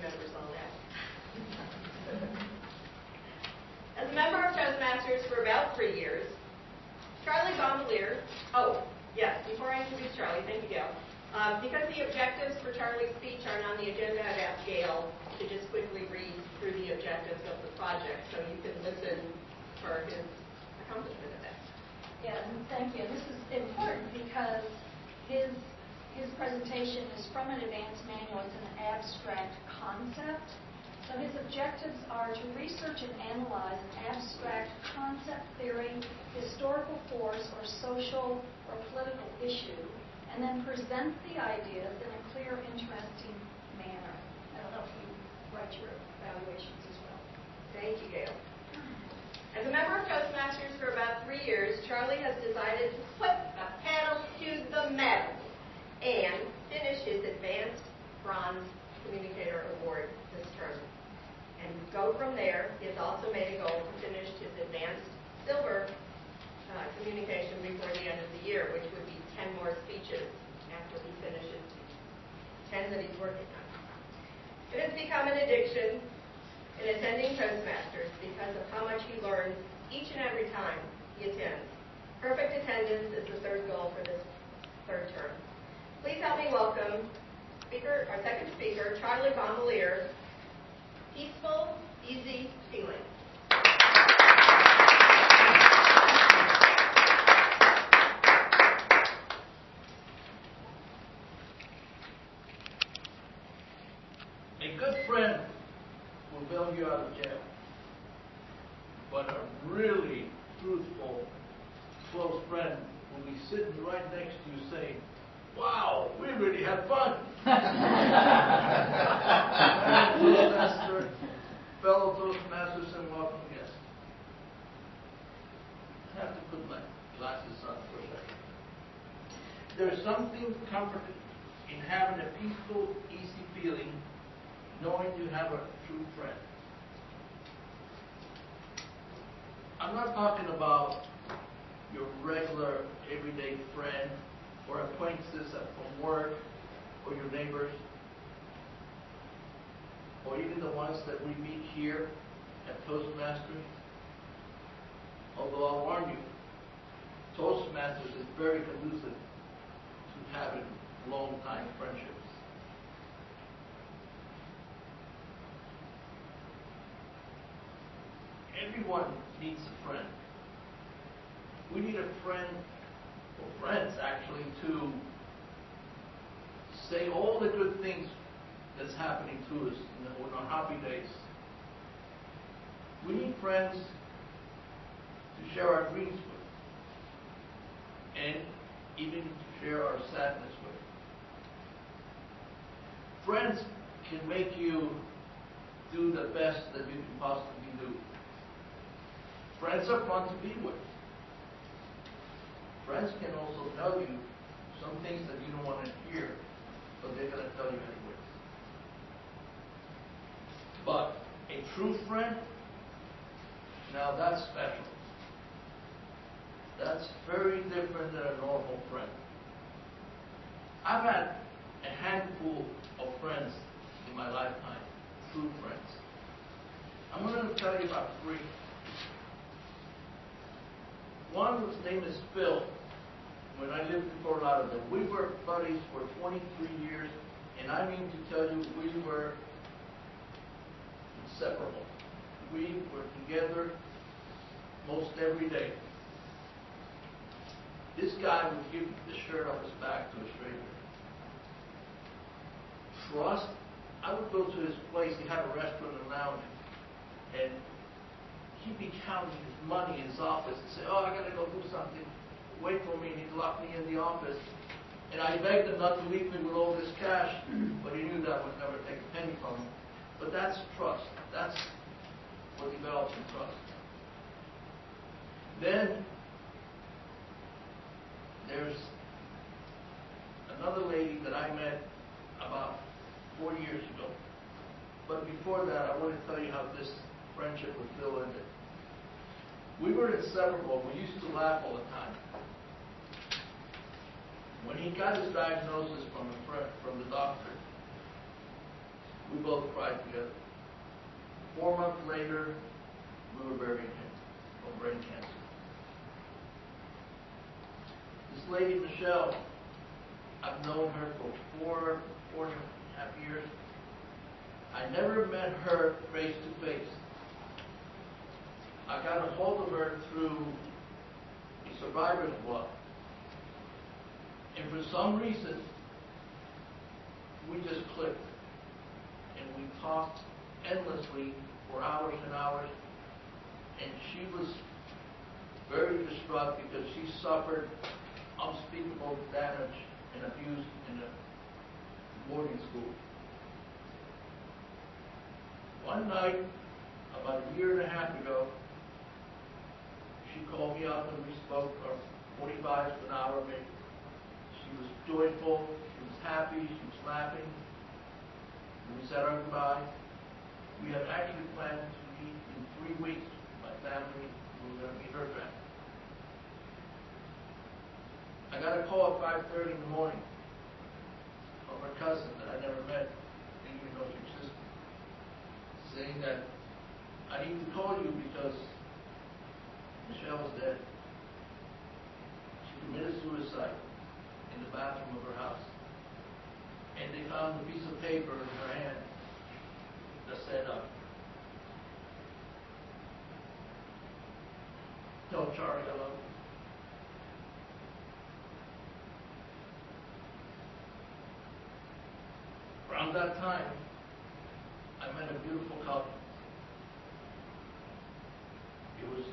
remembers all that. As a member of Toastmasters for about 3 years, Charlie bombalier, oh, yes, before I introduce Charlie, thank you, Gail. Because the objectives for Charlie's speech aren't on the agenda, I've asked Gail to just quickly read through the objectives of the project so you can listen for his accomplishment of that. Yeah, thank you. This is important because his presentation is from an advanced manual. It's an abstract concept. So his objectives are to research and analyze an abstract concept theory, historical force, or social or political issue, and then present the ideas in a clear, interesting manner. I don't know if you write your evaluations as well. Thank you, Gail. As a member of Toastmasters for about 3 years, Charlie has decided to put the pedal to the metal and finish his Advanced Bronze Communicator Award this term. And go from there. He has also made a goal to finish his Advanced Silver Communication before the end of the year, which would be 10 more speeches after he finishes 10 that he's working on. It has become an addiction in attending Toastmasters because of how much he learns each and every time he attends. Perfect attendance is the third goal for this third term. Please help me welcome our second speaker, Charlie bombalier. Peaceful, easy feeling. A good friend will bail you out of jail, but a really truthful, close friend will be sitting right next to you saying, "Wow, we really had fun." Toastmaster, fellow Toastmasters, and welcome guests. I have to put my glasses on for a second. There's something comforting in having a peaceful, easy feeling, knowing you have a true friend. I'm not talking about your regular, everyday friend or acquaintances from work or your neighbors, or even the ones that we meet here at Toastmasters. Although I'll warn you, Toastmasters is very conducive to having long-time friendships. Everyone needs a friend. We need a friend, or friends actually, to say all the good things that's happening to us in our happy days. We need friends to share our dreams with, and even to share our sadness with. Friends can make you do the best that you can possibly do. Friends are fun to be with. Friends can also tell you some things that you don't want to hear, but they're going to tell you anyway. But a true friend, now that's special. That's very different than a normal friend. I've had a handful of friends in my lifetime, true friends. I'm going to tell you about 3. One, whose name is Phil. When I lived in Fort Lauderdale, we were buddies for 23 years, and I mean to tell you, we were inseparable. We were together most every day. This guy would give the shirt off his back to a stranger. Trust, I would go to his place. He had a restaurant and lounge, and he'd be counting his money in his office and say, "Oh, I got to go do something. Wait for me," and he'd lock me in the office. And I begged him not to leave me with all this cash, but he knew that I would never take a penny from him. But that's trust. That's what develops in trust. Then there's another lady that I met about 4 years ago. But before that, I want to tell you how this friendship with Phil ended. We were inseparable. We used to laugh all the time. When he got his diagnosis from the doctor, we both cried together. 4 months later, we were burying him from brain cancer. This lady, Michelle, I've known her for four and a half years. I never met her face to face. I got a hold of her through a survivor's blog. And for some reason, we just clicked. And we talked endlessly for hours and hours. And she was very distraught because she suffered unspeakable damage and abuse in a boarding school. One night, about a year and a half ago, she called me up and we spoke for 45 to an hour maybe. She was joyful, she was happy, she was laughing. And we said our goodbye. We had actually planned to meet in 3 weeks. My family, we were going to meet her family. I got a call at 5:30 in the morning from her cousin that I never met, didn't even know she existed, saying that I need to call you because Michelle was dead. She committed suicide in the bathroom of her house. And they found a piece of paper in her hand that said, tell Charlie I love him. Around that time, I met a beautiful couple.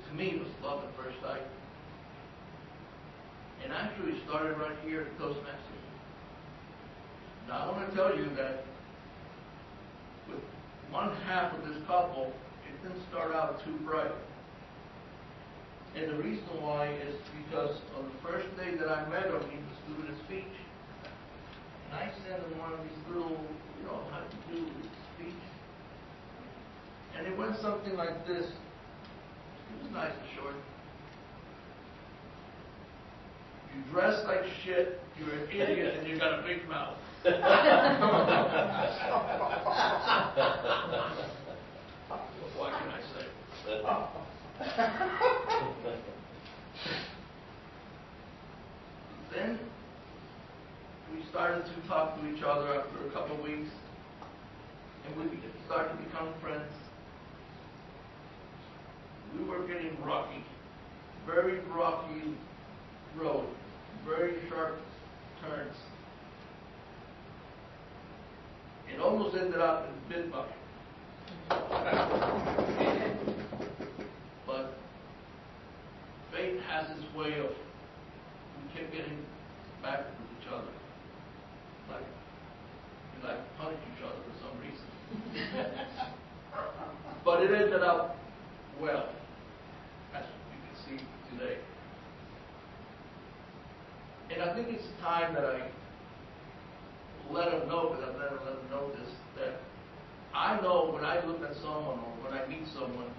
To me, it was love at first sight. And actually, it started right here at Toastmasters. Now, I want to tell you that with one half of this couple, it didn't start out too bright. And the reason why is because on the first day that I met him, he was doing a speech. And I sent him one of these little, how to do speech. And it went something like this. It was nice and short. You dress like shit, you're an idiot, and you got a big mouth. What can I say? Then we started to talk to each other after a couple of weeks, and we started to become friends. We were getting rocky, very rocky road, very sharp turns. It almost ended up in bid bucket. But fate has its way of, we kept getting back with each other. We like to punish each other for some reason. But it ended up well, as you can see today. And I think it's time that I let them know, because I've never let them know this, that I know when I look at someone or when I meet someone,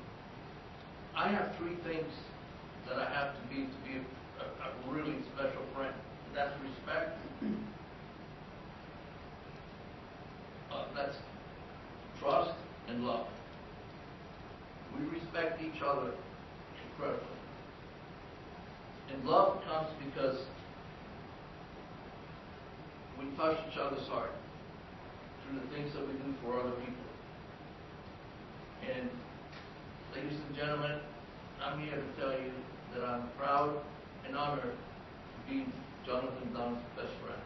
I have 3 things that I have to be a really special friend. And that's respect, that's trust, and love. We respect each other incredibly. And love comes because we touch each other's heart through the things that we do for other people. And ladies and gentlemen, I'm here to tell you that I'm proud and honored to be Jonathan Dunn's best friend.